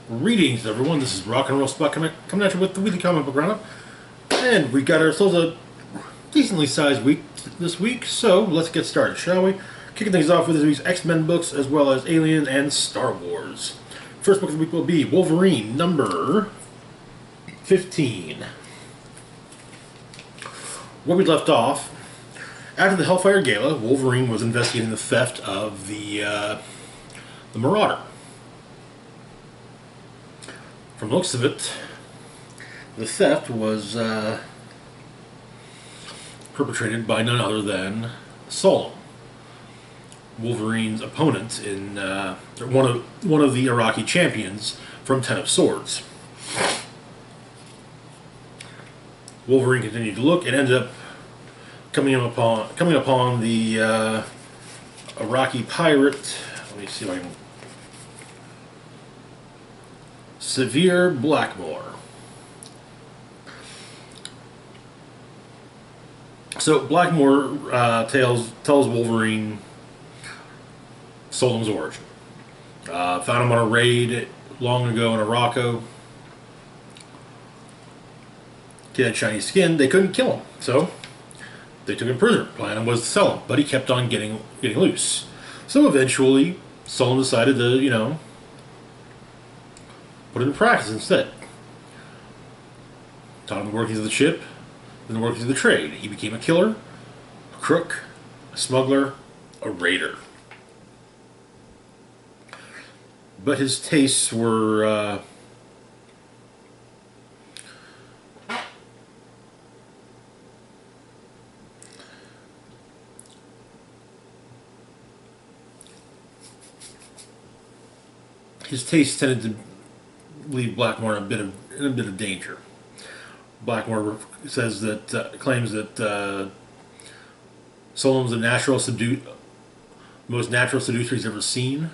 Greetings, everyone. This is Rock and Roll Spot coming at you with the weekly comic book roundup, and we got ourselves a decently sized week this week. So let's get started, shall we? Kicking things off with this week's X-Men books, as well as Alien and Star Wars. First book of the week will be Wolverine, number 15. Where we left off, after the Hellfire Gala, Wolverine was investigating the theft of the Marauder. From the looks of it, the theft was perpetrated by none other than Solom, Wolverine's opponent in one of the Iraqi champions from Ten of Swords. Wolverine continued to look and ended up coming upon the Iraqi pirate. Let me see if I can. Severe Blackmore. So Blackmore tells Wolverine Solom's origin. Found him on a raid long ago in Morocco. Kid had shiny skin. They couldn't kill him, so they took him prisoner. Plan was to sell him, but he kept on getting loose. So eventually, Solom decided to, put it in practice instead. Taught him the workings of the ship, then the workings of the trade. He became a killer, a crook, a smuggler, a raider. But his tastes were tended to leave Blackmore in a bit of danger. Blackmore claims that Solom's the most natural seducer he's ever seen.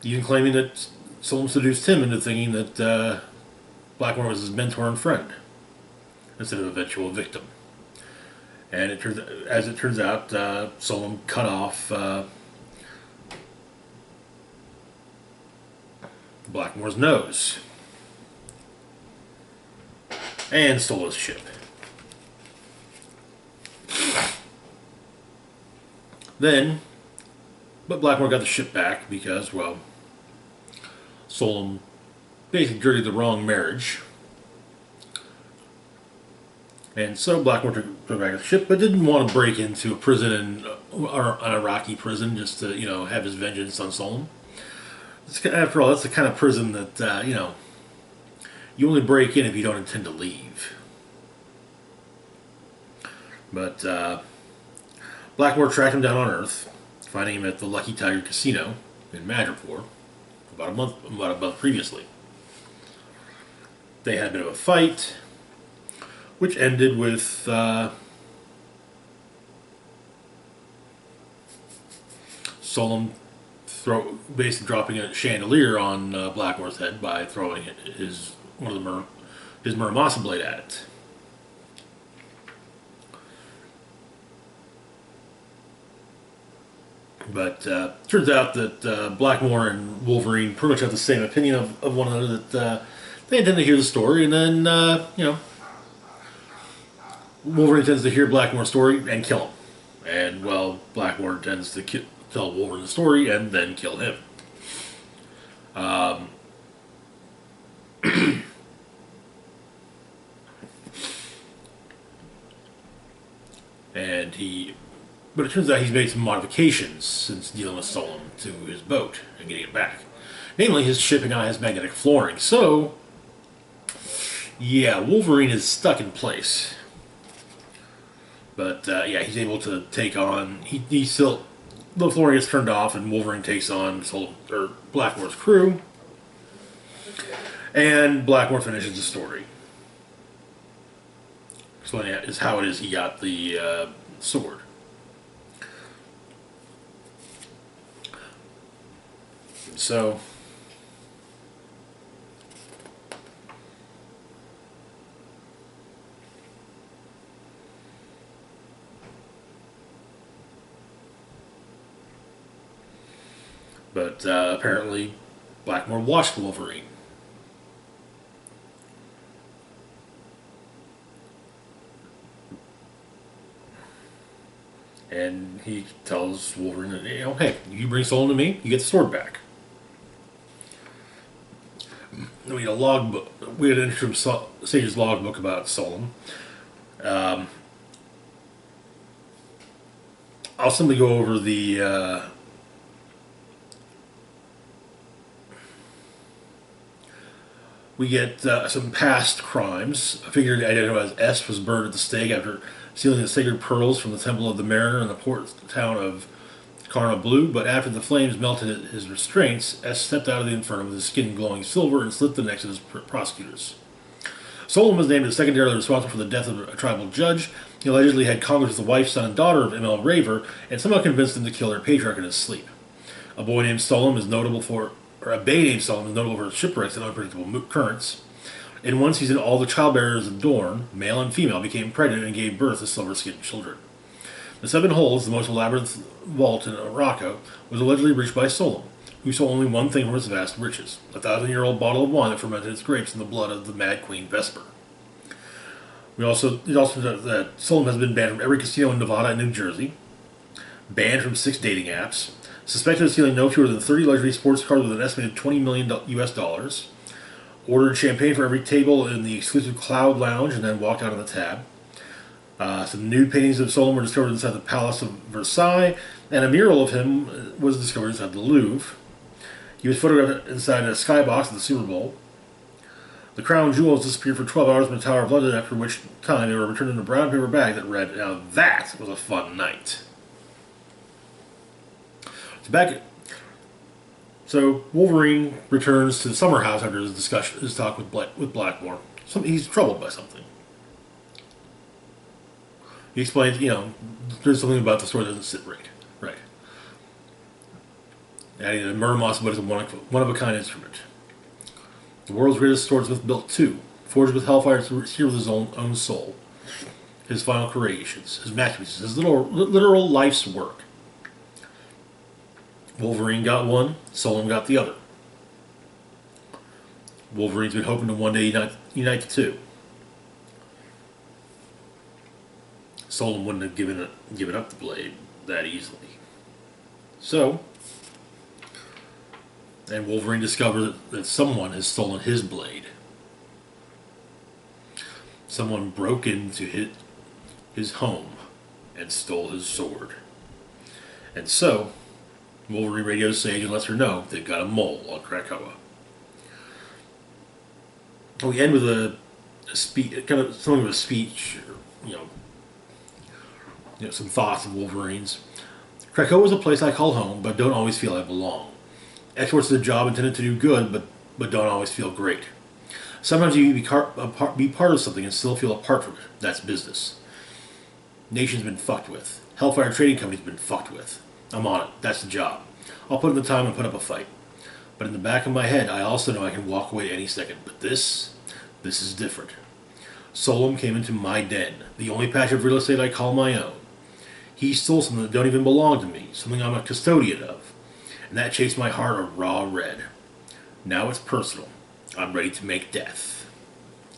Even claiming that Solom seduced him into thinking that Blackmore was his mentor and friend instead of eventual victim. And as it turns out, Solom cut off Blackmore's nose and stole his ship. But Blackmore got the ship back because, well, Solom basically dirtied the wrong marriage. And so Blackmore took back the ship, but didn't want to break into a prison, or an Iraqi prison, just to, have his vengeance on Solom. After all, that's the kind of prison that, you only break in if you don't intend to leave. But Blackmore tracked him down on Earth, finding him at the Lucky Tiger Casino in Madripoor about a month previously. They had a bit of a fight, which ended with Solom basically dropping a chandelier on Blackmore's head by throwing his Muramasa blade at it. But turns out that Blackmore and Wolverine pretty much have the same opinion of one another, that they intend to hear the story, and then Wolverine tends to hear Blackmore's story and kill him, and well, Blackmore tends to tell Wolverine the story and then kill him. But it turns out he's made some modifications since dealing with Solom to his boat and getting it back. Namely, his ship now has magnetic flooring. So, yeah, Wolverine is stuck in place. But he's able to take on. He still. The flooring gets turned off, and Wolverine takes on Blackmore's crew. And Blackmore finishes the story. Explaining is how it is he got the sword. So, but apparently Blackmore watched Wolverine. And he tells Wolverine, hey, you bring Solon to me, you get the sword back. We had a logbook. We had an entry from Sage's logbook about Solon. I'll simply go over the we get some past crimes. A figure identified as S was burned at the stake after stealing the sacred pearls from the Temple of the Mariner in the port town of Carna Blue, but after the flames melted his restraints, S stepped out of the inferno with his skin glowing silver and slit the necks of his prosecutors. Solon was named as secondarily responsible for the death of a tribal judge. He allegedly had congress with the wife, son, and daughter of M.L. Raver, and somehow convinced them to kill their patriarch in his sleep. A boy named Solon is notable for, or a bay named Solon is notable for shipwrecks and unpredictable currents. In one season, all the childbearers of Dorne, male and female, became pregnant and gave birth to silver-skinned children. The Seven Holes, the most elaborate vault in Morocco, was allegedly reached by Solon, who saw only one thing from his vast riches: a 1,000-year-old bottle of wine that fermented its grapes in the blood of the Mad Queen Vesper. It also said that Solon has been banned from every casino in Nevada and New Jersey, banned from 6 dating apps, suspected of stealing no fewer than 30 luxury sports cars with an estimated $20 million US dollars, ordered champagne for every table in the exclusive Cloud Lounge and then walked out on the tab. Some nude paintings of Solon were discovered inside the Palace of Versailles, and a mural of him was discovered inside the Louvre. He was photographed inside a skybox at the Super Bowl. The crown jewels disappeared for 12 hours from the Tower of London, after which time they were returned in a brown paper bag that read, "Now that was a fun night." So Wolverine returns to the summer house after his talk with Blackmore. He's troubled by something. He explains, there's something about the sword that doesn't sit right. Adding that Murmos is a one-of-a-kind instrument. The world's greatest swordsmith built 2, forged with hellfire to seal with his own soul. His final creations, his masterpieces, his literal life's work. Wolverine got one, Solon got the other. Wolverine's been hoping to one day unite the two. Solon wouldn't have given up the blade that easily. And Wolverine discovered that someone has stolen his blade. Someone broke into his home and stole his sword. And so, Wolverine radios Sage and lets her know they've got a mole on Krakoa. We end with a speech, kind of something of a speech, some thoughts of Wolverine's. Krakoa is a place I call home, but don't always feel I belong. Exports is a job intended to do good, but don't always feel great. Sometimes you can be part of something and still feel apart from it. That's business. Nation's been fucked with. Hellfire Trading Company's been fucked with. I'm on it. That's the job. I'll put in the time and put up a fight. But in the back of my head, I also know I can walk away any second. But this is different. Solon came into my den, the only patch of real estate I call my own. He stole something that don't even belong to me, something I'm a custodian of. And that chased my heart a raw red. Now it's personal. I'm ready to make death.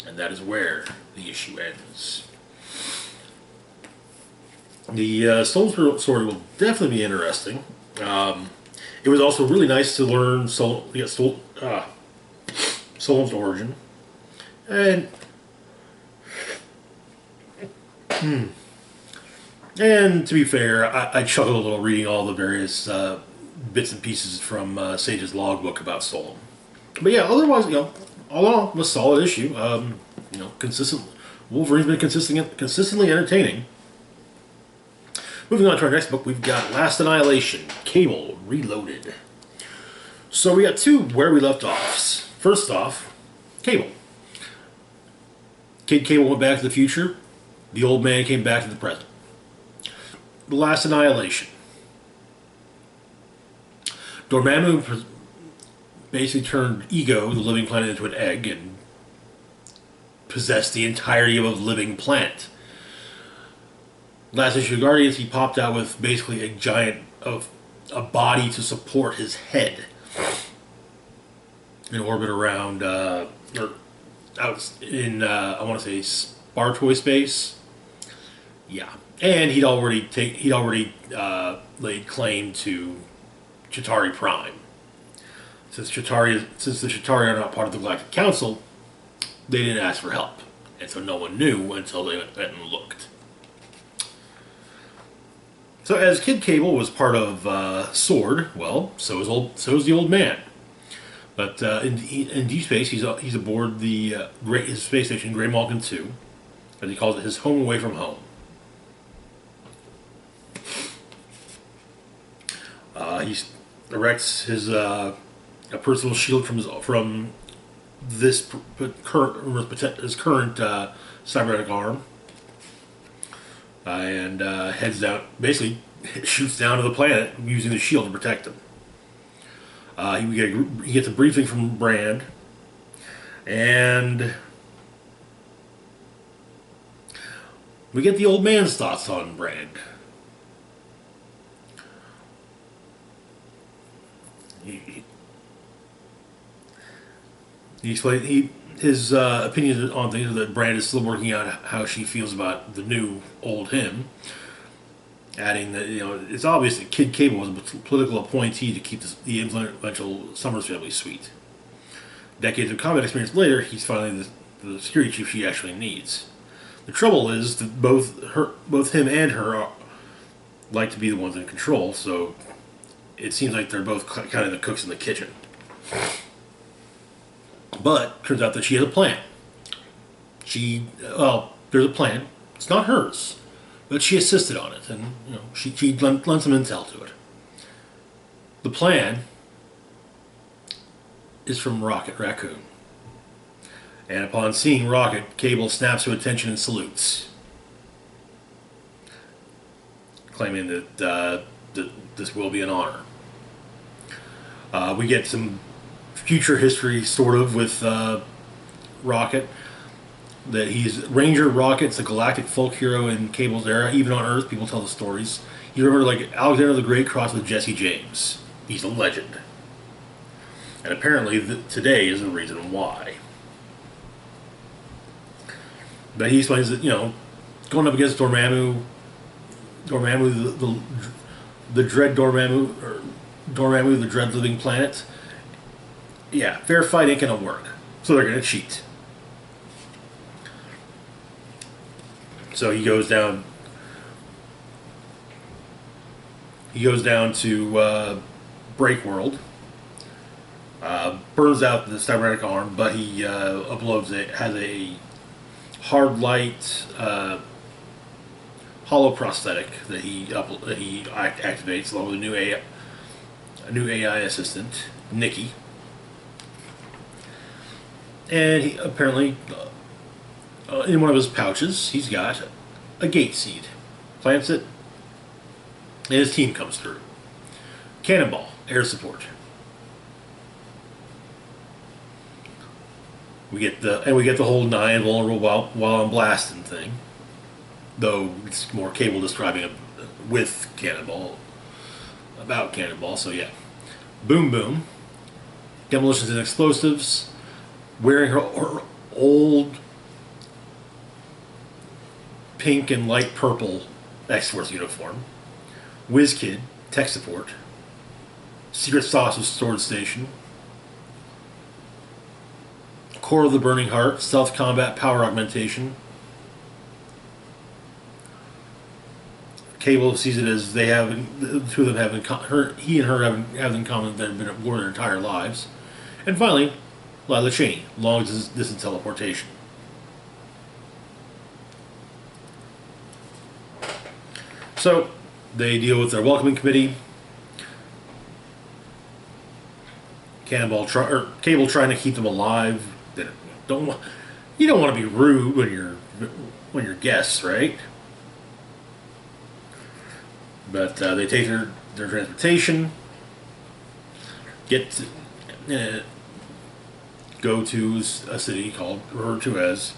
And that is where the issue ends. The Stolen story will definitely be interesting. It was also really nice to learn Solon's origin. And to be fair, I chuckled a little reading all the various bits and pieces from Sage's logbook about Solon. But yeah, otherwise, all in all, it was a solid issue. Consistent. Wolverine's been consistently entertaining. Moving on to our next book, we've got Last Annihilation, Cable Reloaded. So we got 2 where we left off. First off, Cable. Kid Cable went back to the future. The old man came back to the present. The Last Annihilation. Dormammu basically turned Ego, the living planet, into an egg and possessed the entirety of a living planet. Last issue of Guardians, he popped out with basically a body to support his head. in orbit around, or out in, I want to say, Spartoy space. Yeah, and he'd already laid claim to Chitauri Prime. Since the Chitauri are not part of the Galactic Council, they didn't ask for help, and so no one knew until they went and looked. So as Kid Cable was part of Sword, well, so is the old man. But in Deep Space, he's aboard his space station, Grey Malkin 2, as he calls it, his home away from home. He erects his a personal shield from his current cybernetic arm, and heads down. Basically, shoots down to the planet using the shield to protect him. He gets a briefing from Brand, and we get the old man's thoughts on Brand. He explained his opinions on things, that Brand is still working out how she feels about the new old him. Adding that, it's obvious that Kid Cable was a political appointee to keep the influential Summers family sweet. Decades of combat experience later, he's finally the security chief she actually needs. The trouble is that both him and her like to be the ones in control, so it seems like they're both kind of the cooks in the kitchen. But turns out that she has a plan. There's a plan. It's not hers, but she insisted on it, and she lent some intel to it. The plan is from Rocket Raccoon, and upon seeing Rocket, Cable snaps to attention and salutes, claiming that this will be an honor. We get some future history, sort of, with Rocket. That he's Ranger Rocket's a galactic folk hero in Cable's era. Even on Earth, people tell the stories. He's remembered like Alexander the Great crossed with Jesse James. He's a legend. And apparently today is the reason why. But he explains that, going up against Dormammu, the Dread Dormammu, or Dormammu, the Dread Living Planet, yeah, fair fight ain't gonna work. So they're gonna cheat. So he goes down. To Breakworld. Burns out the cybernetic arm, but he uploads it. Has a hard light hollow prosthetic that he activates along with a new AI assistant, Nikki. And he apparently, in one of his pouches, he's got a gate seed. Plants it, and his team comes through. Cannonball, air support. We get the whole nigh invulnerable while I'm blasting thing. Though it's more Cable describing it with Cannonball, about Cannonball. So yeah, boom boom. Demolitions and explosives. Wearing her old pink and light purple X-Force uniform. WizKid, tech support. Secret Sauce's Sword Station. Core of the Burning Heart, stealth combat power augmentation. Cable sees it as the two of them he and her have in common that have been at war their entire lives. And finally, Lila Cheney, long distance teleportation. So they deal with their welcoming committee. Cable trying to keep them alive. You don't want to be rude when you're guests, right? But they take their transportation. Go to a city referred to as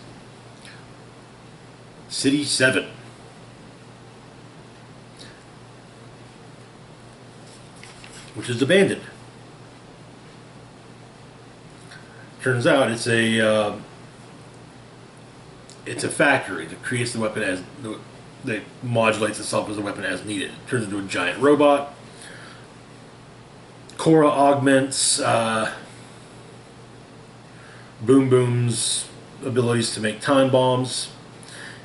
City 7. Which is abandoned. Turns out it's a factory that creates the weapon that modulates itself as a weapon as needed. It turns into a giant robot. Korra augments Boom Boom's abilities to make time bombs,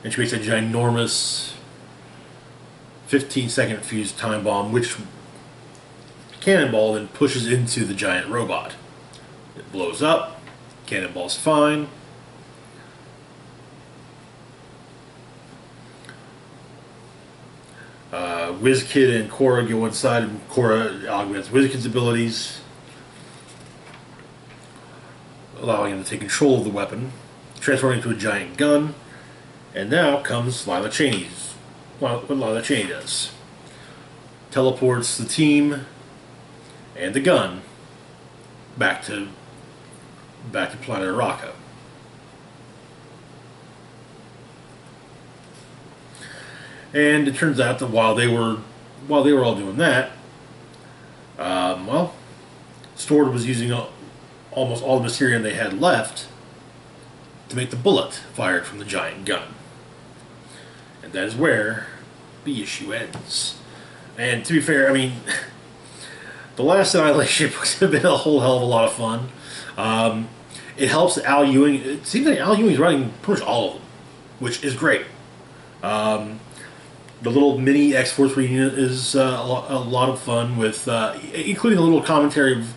and she makes a ginormous 15-second fused time bomb, which Cannonball then pushes into the giant robot. It blows up. Cannonball's fine. WizKid and Korra go inside, and Korra augments WizKid's abilities, allowing him to take control of the weapon, transforming into a giant gun. And now comes Lila Cheney's. What Lila Cheney does. Teleports the team and the gun back to Planet Araka. And it turns out that while they were all doing that, Sword was using almost all the material they had left to make the bullet fired from the giant gun. And that is where the issue ends. And to be fair, I mean, the last Annihilation books have been a whole hell of a lot of fun. It helps Al Ewing. It seems like Al Ewing's writing pretty much all of them, which is great. The little mini X-Force reunion is a lot of fun, with including a little commentary of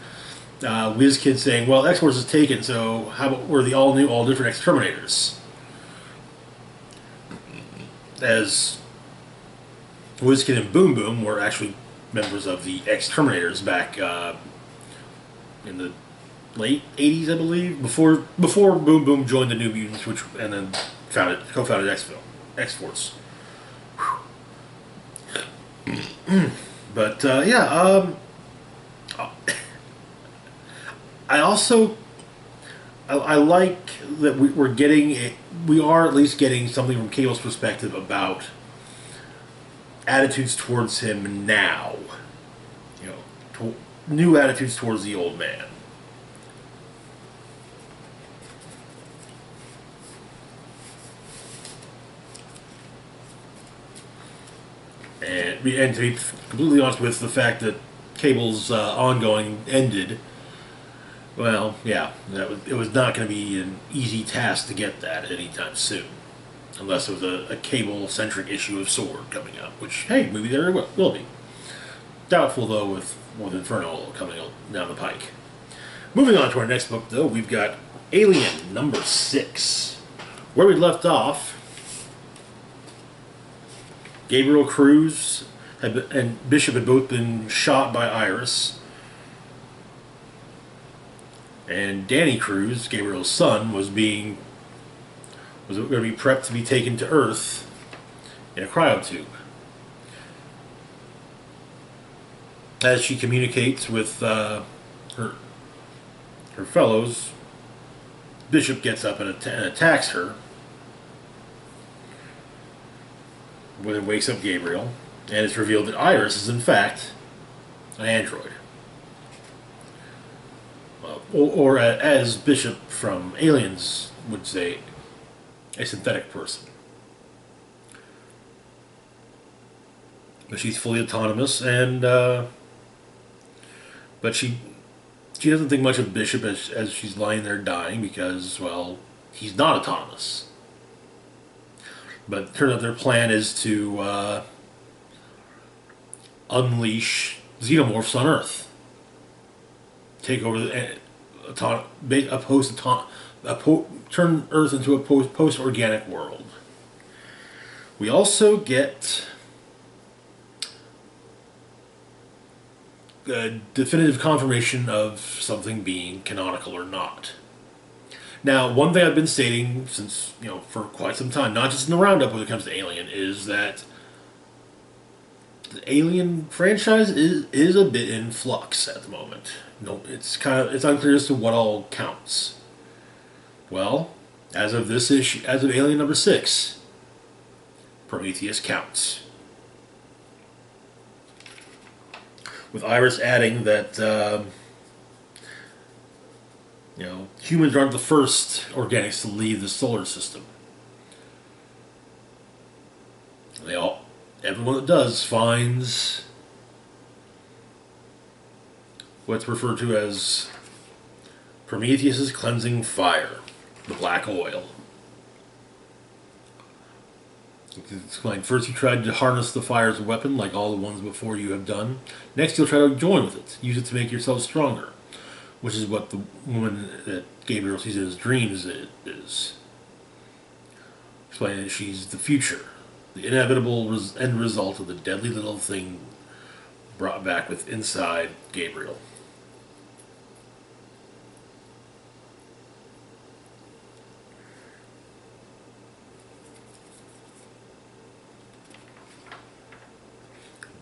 WizKid saying, well, X-Force is taken, so how about we're the all-new, all-different Exterminators? As WizKid and Boom Boom were actually members of the Exterminators back in the late 80s, I believe, before Boom Boom joined the New Mutants, and then co-founded X-Force. But I like that we are at least getting something from Cable's perspective about attitudes towards him now. You know, new attitudes towards the old man. And to be completely honest with the fact that Cable's ongoing ended, well, yeah, it was not going to be an easy task to get that anytime soon. Unless it was a Cable-centric issue of Sword coming up, which, hey, maybe there will be. Doubtful, though, with Inferno coming down the pike. Moving on to our next book, though, we've got Alien number 6. Where we left off, Gabriel Cruz and Bishop had both been shot by Iris. And Danny Cruz, Gabriel's son, was going to be prepped to be taken to Earth in a cryotube. As she communicates with her fellows, Bishop gets up and attacks her. When it wakes up Gabriel, and it's revealed that Iris is in fact an android. Or as Bishop from Aliens would say, a synthetic person. But she's fully autonomous, and but she doesn't think much of Bishop as she's lying there dying, because, well, he's not autonomous. But it turns out their plan is to unleash xenomorphs on Earth. Take over turn Earth into a post-organic world. We also get a definitive confirmation of something being canonical or not. Now, one thing I've been stating since, for quite some time, not just in the roundup when it comes to Alien, is that the Alien franchise is a bit in flux at the moment. It's unclear as to what all counts. Well, as of this issue, as of Alien number 6, Prometheus counts. With Iris adding that You know, humans aren't the first organics to leave the solar system. Everyone that does finds what's referred to as Prometheus's cleansing fire, the black oil. Explain. First, you tried to harness the fire as a weapon, like all the ones before you have done. Next, you'll try to join with it, use it to make yourself stronger, which is what the woman that Gabriel sees in his dreams is. Explaining that she's the future, the inevitable end result of the deadly little thing brought back with inside Gabriel.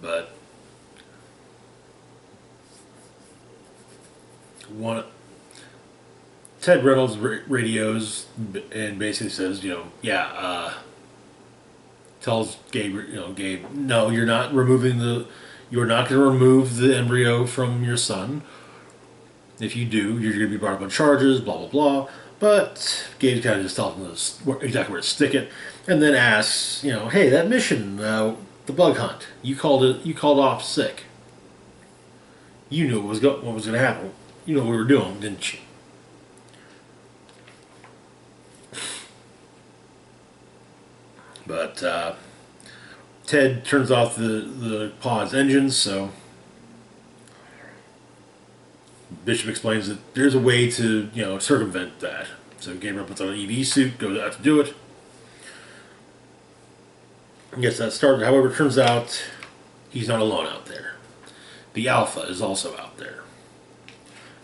But Ted Reynolds radios and basically says, tells Gabe, no, you're not you're not going to remove the embryo from your son. If you do, you're going to be brought up on charges, blah blah blah. But Gabe kind of just tells him exactly where to stick it, and then asks, hey, that mission, the bug hunt, you called off sick. You knew what was going to happen. You know what we were doing, didn't you? But Ted turns off the pod's engines, so Bishop explains that there's a way to, circumvent that. So Gabriel puts on an EV suit, goes out to do it. Gets that started. However, it turns out he's not alone out there. The Alpha is also out there.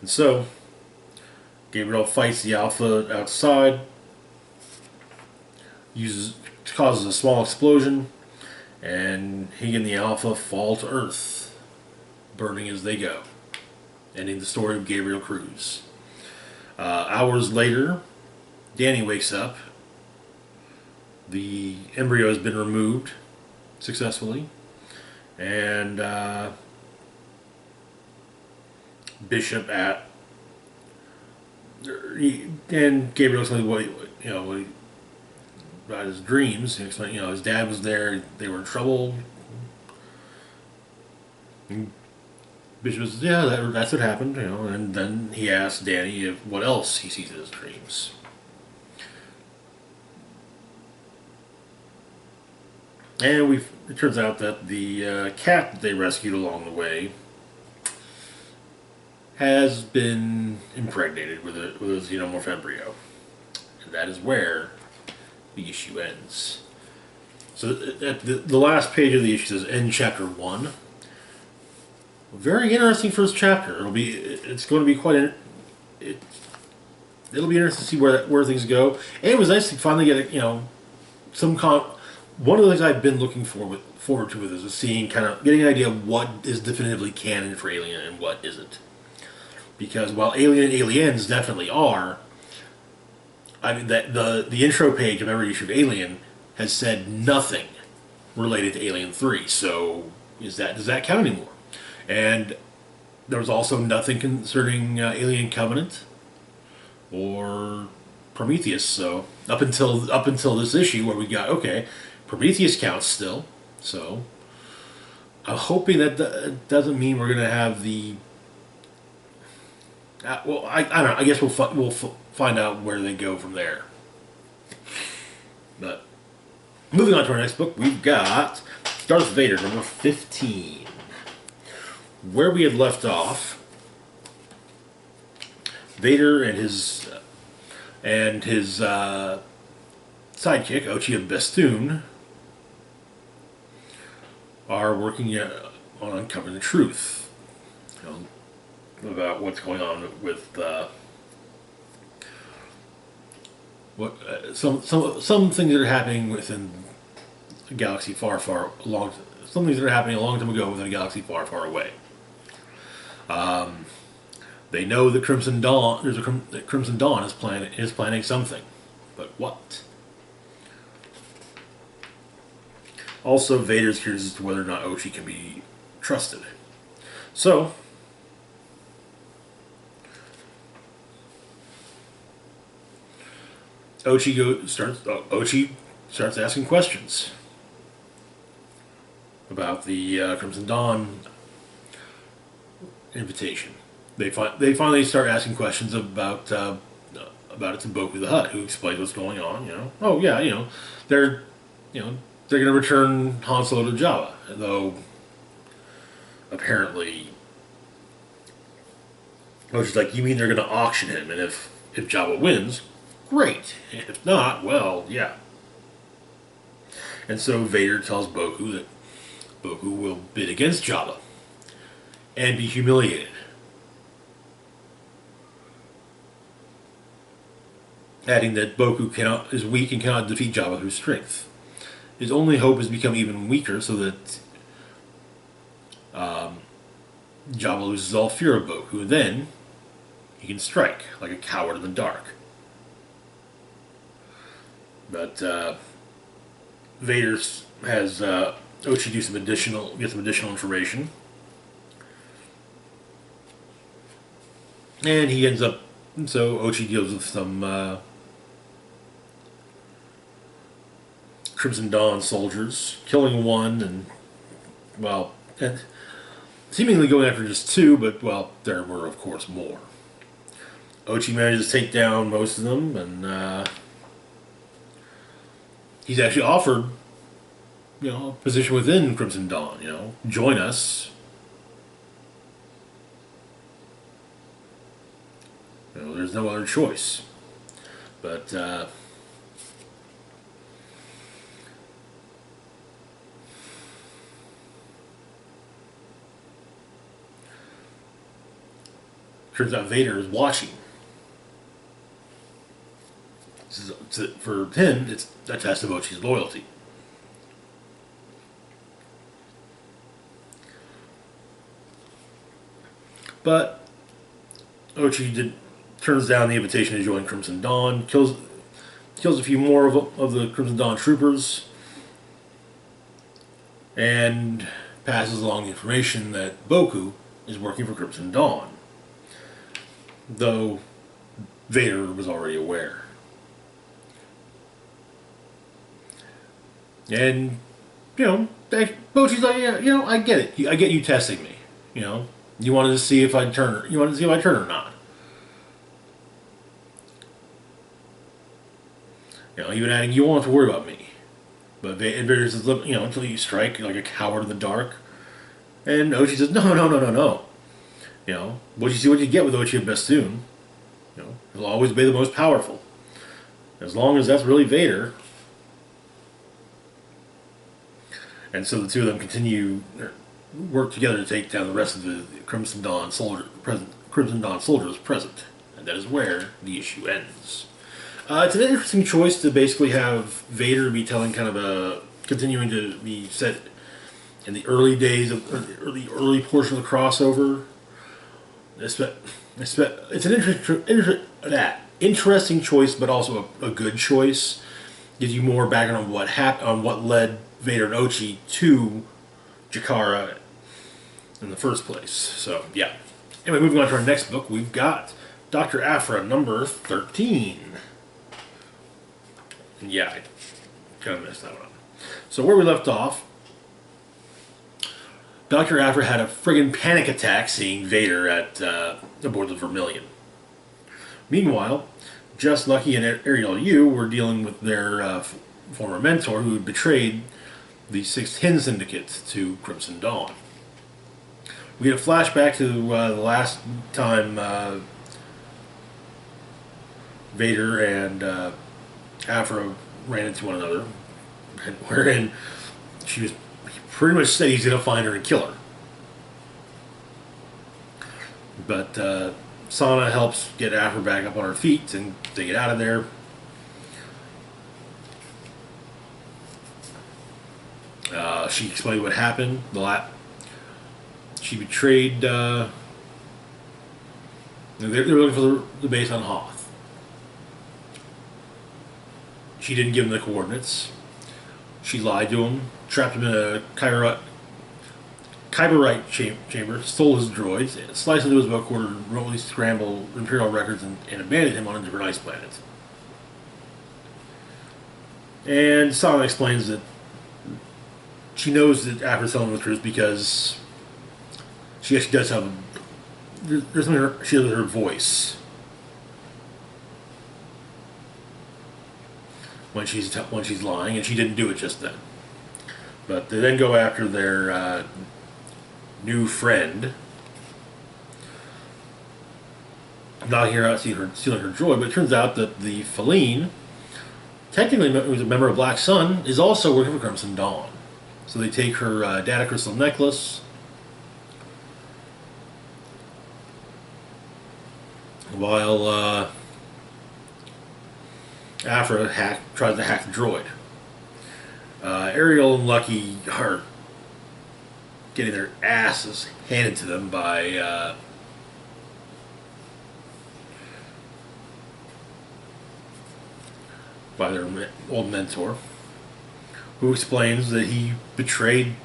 And so, Gabriel fights the Alpha outside, causes a small explosion, and he and the Alpha fall to Earth, burning as they go, ending the story of Gabriel Cruz. Hours later, Danny wakes up. The embryo has been removed successfully, and Bishop and Gabriel explained about his dreams. He explained, his dad was there. They were in trouble. And Bishop says, yeah, that's what happened. And then he asked Danny what else he sees in his dreams. And it turns out that the cat that they rescued along the way has been impregnated with a xenomorph embryo. And that is where the issue ends. So at the last page of the issue says end chapter 1. Very interesting first chapter. It'll be interesting to see where things go. And it was nice to finally get one of the things I've been looking forward to with this is getting an idea of what is definitively canon for Alien and what isn't. Because while Alien and Aliens definitely are, I mean that the intro page of every issue of Alien has said nothing related to Alien 3. So does that count anymore? And there was also nothing concerning Alien Covenant or Prometheus. So up until this issue where we got Prometheus counts still, so I'm hoping that doesn't mean we're going to have the. I don't know. I guess we'll find out where they go from there. But moving on to our next book, we've got Darth Vader number 15. Where we had left off, Vader and his sidekick Ochi of Bestoon are working on uncovering the truth about what's going on with some things that are happening within a galaxy far along. Some things that are happening a long time ago within a galaxy far away. They know that Crimson Dawn is planning something, but what? Also, Vader's curious as to whether or not Ochi can be trusted. So, Ochi starts asking questions about the Crimson Dawn invitation. They finally start asking questions about it to Boku the Hutt, who explains what's going on. Oh yeah, they're they're going to return Han Solo to Jabba, though apparently Ochi's like, you mean they're going to auction him, and if Jabba wins, great. If not, well, yeah. And so Vader tells Boku that Boku will bid against Jabba and be humiliated. Adding that Boku is weak and cannot defeat Jabba through strength. His only hope is to become even weaker so that Jabba loses all fear of Boku, and then he can strike like a coward in the dark. But Vader has Ochi get some additional information, and he ends up. So Ochi deals with some Crimson Dawn soldiers, killing one, and seemingly going after just two, but there were of course more. Ochi manages to take down most of them, and he's actually offered, a position within Crimson Dawn. Join us. There's no other choice. But turns out Vader is watching. For him, it's a test of Ochi's loyalty. But Ochi turns down the invitation to join Crimson Dawn, kills a few more of the Crimson Dawn troopers, and passes along the information that Boku is working for Crimson Dawn, though Vader was already aware. And, Bochi's like, yeah, I get it. I get you testing me. You wanted to see if I'd turn. You wanted to see if I turn or not. Even adding, you won't have to worry about me. But Vader says, until you strike like a coward in the dark. And Ochi says, no. What you see, what you get with Ochi and Bestoon. He'll always be the most powerful. As long as that's really Vader. And so the two of them work together to take down the rest of the Crimson Dawn soldiers present. And that is where the issue ends. It's an interesting choice to basically have Vader be telling continuing to be set in the early days of the early portion of the crossover. It's an interesting choice, but also a good choice. Gives you more background on what happened, on what led Vader and Ochi to Jakara in the first place. So yeah. Anyway, moving on to our next book, we've got Dr. Aphra number 13. Yeah, I kind of messed that one up. So where we left off, Dr. Aphra had a friggin' panic attack seeing Vader aboard the Vermilion. Meanwhile, Just Lucky and Ariel Yu were dealing with their former mentor who had betrayed the Sixth Hin Syndicate to Crimson Dawn. We get a flashback to the last time Vader and Aphra ran into one another, wherein he pretty much said he's going to find her and kill her. But Sana helps get Aphra back up on her feet and they get out of there. She explained what happened. She betrayed. They were looking for the base on Hoth. She didn't give him the coordinates. She lied to him, trapped him in a Kyberite chamber, stole his droids, sliced into his bookworm, remotely scrambled Imperial records, and abandoned him on a different ice planet. And Sana explains that she knows that Aphra's telling the truth because she actually does have there's something she has with her voice when she's lying, and she didn't do it just then. But they then go after their new friend, knocking her out, stealing her joy. But it turns out that the Feline, technically who's a member of Black Sun, is also working for Crimson Dawn. So they take her data crystal necklace, while Aphra tries to hack the droid. Ariel and Lucky are getting their asses handed to them by their old mentor, who explains that he betrayed,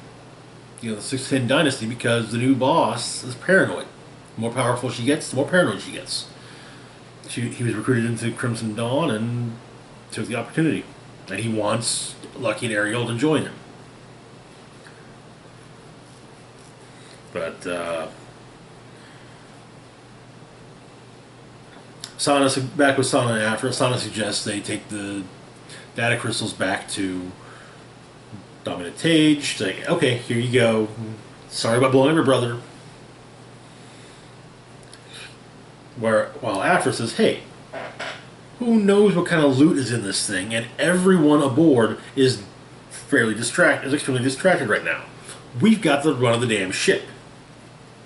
the 610 dynasty because the new boss is paranoid. The more powerful she gets, the more paranoid she gets. He was recruited into Crimson Dawn and took the opportunity, and he wants Lucky and Ariel to join him. But back with Sana and Aphra, Sana suggests they take the data crystals back to Dominant Tage. She's like, okay, here you go. Sorry about blowing up your brother. While Aphra says, hey, who knows what kind of loot is in this thing, and everyone aboard is extremely distracted right now. We've got the run of the damn ship.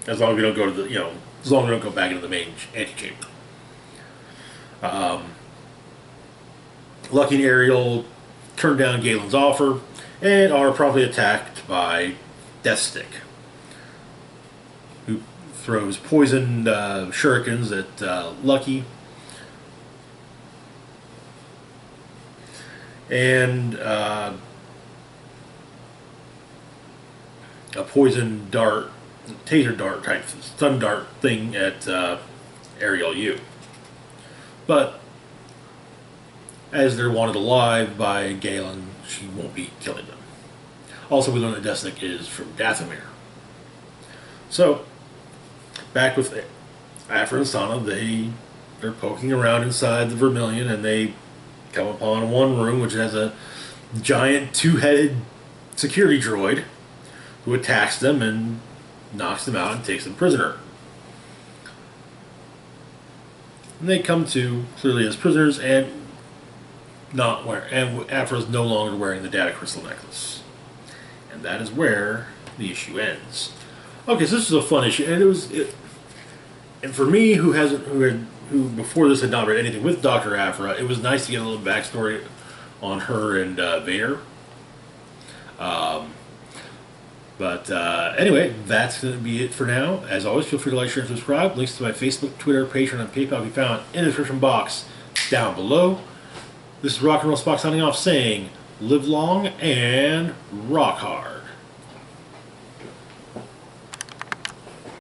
As long as we don't go to as long as we don't go back into the main antechamber. Lucky and Ariel turn down Galen's offer and are promptly attacked by Deathstick, who throws poisoned shurikens at Lucky. And a poison dart, taser dart type, stun dart thing at Ariel U. But as they're wanted alive by Galen, she won't be killing them. Also, we learn that Deathstick is from Dathomir. So, back with Aphra and Sana, they're poking around inside the Vermilion, and they come upon one room which has a giant two-headed security droid who attacks them and knocks them out and takes them prisoner. And they come to clearly as prisoners, and Aphra's no longer wearing the data crystal necklace, and that is where the issue ends. Okay, so this is a fun issue, and and for me, who before this had not read anything with Dr. Aphra, it was nice to get a little backstory on her and Vader. Anyway, that's going to be it for now. As always, feel free to like, share, and subscribe. Links to my Facebook, Twitter, Patreon, and PayPal can be found in the description box down below. This is Rock and Roll Spock signing off, saying, live long and rock hard.